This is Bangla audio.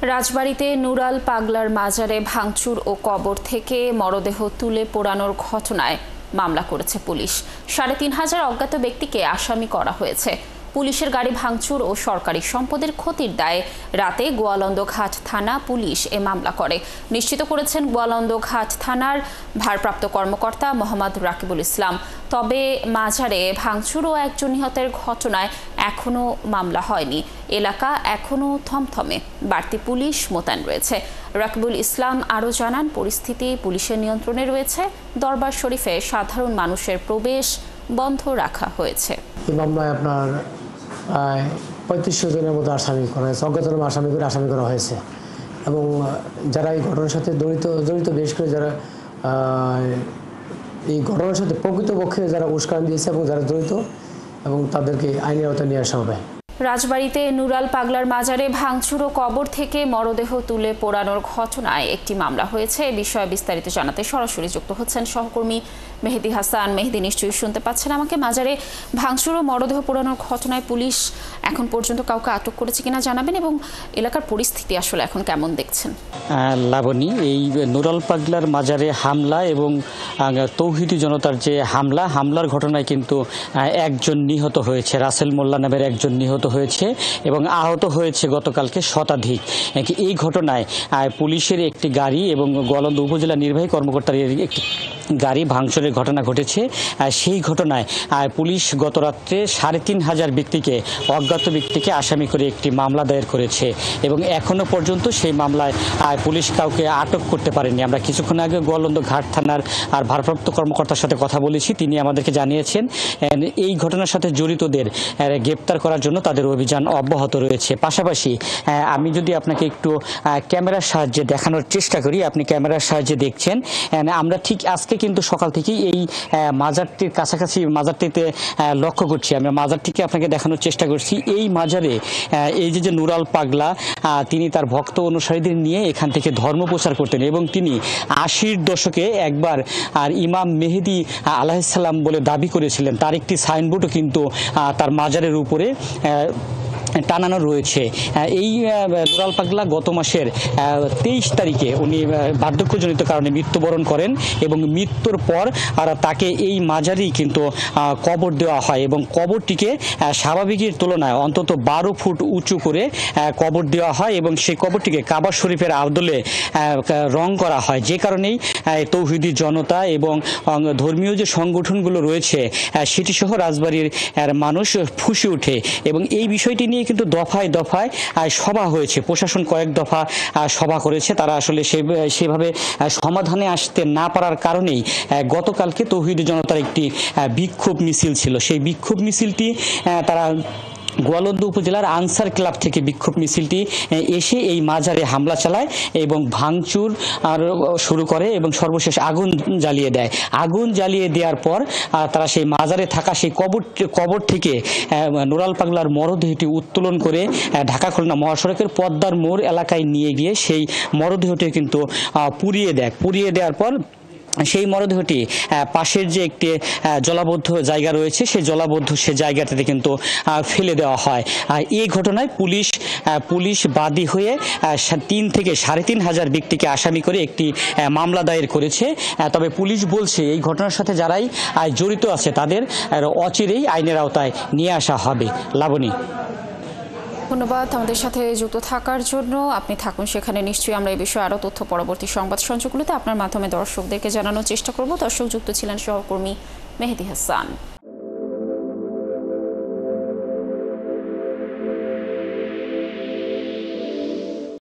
রাজবাড়ীতে নুরাল পাগলার মাজারে ভাঙচুর ও কবর থেকে মরদেহ তুলে পোড়ানোর ঘটনায় মামলা করেছে পুলিশ। ৩,৫০০ অজ্ঞাত ব্যক্তিকে আসামি করা হয়েছে। পুলিশের গাড়ি ভাঙচুর ও সরকারি সম্পদের ক্ষতির দায়ে রাতে গোয়ালন্দ ঘাট থানা পুলিশ এ মামলা করে। নিশ্চিত করেছেন গোয়ালন্দ ঘাট থানার ভারপ্রাপ্ত কর্মকর্তা মোহাম্মদ রাকিবুল ইসলাম। তবে মাজারে ভাঙচুর ও একজন নিহতের ঘটনায় এখনও মামলা হয়নি। এলাকা এখনও থমথমে, বাড়তি পুলিশ মোতায়েন রয়েছে। রাকিবুল ইসলাম আরও জানান, পরিস্থিতি পুলিশের নিয়ন্ত্রণে রয়েছে। দরবার শরীফে সাধারণ মানুষের প্রবেশ বন্ধ রাখা হয়েছে। এই মামলায় আপনার ৩৫০০ জনের মতো আসামি করা হয়েছে, অজ্ঞাতনামা আসামি করে আসামি করা হয়েছে। এবং যারা এই ঘটনার সাথে জড়িত বেশ করে যারা এই ঘটনার সাথে প্রকৃতপক্ষে যারা উস্কান দিয়েছে এবং যারা জড়িত এবং তাদেরকে আইনের আওতায় নিয়ে আসা হবে। রাজবাড়ীতে নুরাল পাগলার মাজারে ভাঙচুর ও কবর থেকে মরদেহ তুলে পোড়ানোর ঘটনায় একটি মামলা হয়েছে। এ বিষয়ে বিস্তারিত জানাতে সরাসরি যুক্ত হচ্ছেন সহকর্মী মেহেদি হাসান। মেহেদি, নিশ্চয়ই শুনতে পাচ্ছেন আমাকে। মাজারে ভাঙচুর ও মরদেহ পোড়ানোর ঘটনায় পুলিশ এখন পর্যন্ত কাউকে আটক করেছে কিনা জানাবেন, এবং এলাকার পরিস্থিতি আসলে এখন কেমন দেখছেন? লাবণী, এই নুরাল পাগলার মাজারে হামলা এবং তৌহিদি জনতার যে হামলার ঘটনায় কিন্তু একজন নিহত হয়েছে। রাসেল মোল্লা নামের একজন নিহত হয়েছে এবং আহত হয়েছে গতকালকে শতাধিক। এই ঘটনায় পুলিশের একটি গাড়ি এবং গোয়ালন্দ উপজেলা নির্বাহী কর্মকর্তার একটি গাড়ি ভাঙচুরের ঘটনা ঘটেছে। সেই ঘটনায় পুলিশ গত রাত্রে ৩,৫০০ ব্যক্তিকে, অজ্ঞাত ব্যক্তিকে আসামি করে একটি মামলা দায়ের করেছে এবং এখনও পর্যন্ত সেই মামলায় পুলিশ কাউকে আটক করতে পারেনি। আমরা কিছুক্ষণ আগে গোয়ালন্দ ঘাট থানার ভারপ্রাপ্ত কর্মকর্তার সাথে কথা বলেছি। তিনি আমাদেরকে জানিয়েছেন এই ঘটনার সাথে জড়িতদের গ্রেপ্তার করার জন্য তাদের অভিযান অব্যাহত রয়েছে। পাশাপাশি আমি যদি আপনাকে একটু ক্যামেরার সাহায্যে দেখানোর চেষ্টা করি, আপনি ক্যামেরার সাহায্যে দেখছেন। আমরা ঠিক আজকে কিন্তু সকাল থেকেই এই মাজারটির কাছাকাছি মাজারটিতে লক্ষ্য করছি। আমরা মাজারটিকে আপনাকে দেখানোর চেষ্টা করছি। এই মাজারে এই যে নুরাল পাগলা, তিনি তার ভক্ত অনুসারীদের নিয়ে এখান থেকে ধর্ম প্রচার করতেন এবং তিনি ৮০-র দশকে একবার ইমাম মেহেদি আলাইহিসসালাম বলে দাবি করেছিলেন। তার একটি সাইনবোর্ডও কিন্তু তার মাজারের উপরে টানানো রয়েছে। এই নুরাল পাগলা গত মাসের ২৩ তারিখে উনি বার্ধক্যজনিত কারণে মৃত্যুবরণ করেন এবং মৃত্যুর পর তাকে এই মাজারেই কিন্তু কবর দেওয়া হয় এবং কবরটিকে স্বাভাবিকের তুলনায় অন্তত ১২ ফুট উঁচু করে কবর দেওয়া হয় এবং সেই কবরটিকে কাবা শরীফের আদলে রং করা হয়। যে কারণেই তৌহিদি জনতা এবং ধর্মীয় যে সংগঠনগুলো রয়েছে সেটি সহ রাজবাড়ির মানুষ ফুঁসে ওঠে এবং এই বিষয়টি নিয়ে কিন্তু দফায় দফায় সভা হয়েছে। প্রশাসন কয়েক দফা সভা করেছে। তারা আসলে সেভাবে সমাধানে আসতে না পারার কারণেই গতকালকে তৌহিদি জনতার একটি বিক্ষোভ মিছিল ছিল। সেই বিক্ষোভ মিছিলটি তারা গোয়ালন্দ উপজেলার আনসার ক্লাব থেকে বিক্ষোভ মিছিলটি এসে এই মাজারে হামলা চালায় এবং ভাঙচুর শুরু করে এবং সর্বশেষ আগুন জ্বালিয়ে দেয়। আগুন জ্বালিয়ে দেওয়ার পর তারা সেই মাজারে থাকা সেই কবর থেকে নুরাল পাগলার মরদেহটি উত্তোলন করে ঢাকা খুলনা মহাসড়কের পদ্মার মোড় এলাকায় নিয়ে গিয়ে সেই মরদেহটি কিন্তু পুড়িয়ে দেওয়ার পর সেই মরদেহটি পাশের যে একটি জলাবদ্ধ জায়গা রয়েছে সেই জায়গাটিতে কিন্তু ফেলে দেওয়া হয়। এই ঘটনায় পুলিশ বাদী হয়ে ৩ থেকে ৩,৫০০ ব্যক্তিকে আসামি করে একটি মামলা দায়ের করেছে। তবে পুলিশ বলছে এই ঘটনার সাথে যারাই জড়িত আছে তাদের অচিরেই আইনের আওতায় নিয়ে আসা হবে। লাবণী, ধন্যবাদ আমাদের সাথে যুক্ত থাকার জন্য। আপনি থাকুন সেখানে। নিশ্চয়ই আমরা এই বিষয়ে আরও তথ্য পরবর্তী সংবাদ সঞ্চারগুলোতে আপনার মাধ্যমে দর্শকদেরকে জানানোর চেষ্টা করব। দর্শক যুক্ত ছিলেন সহকর্মী মেহেদি হাসান।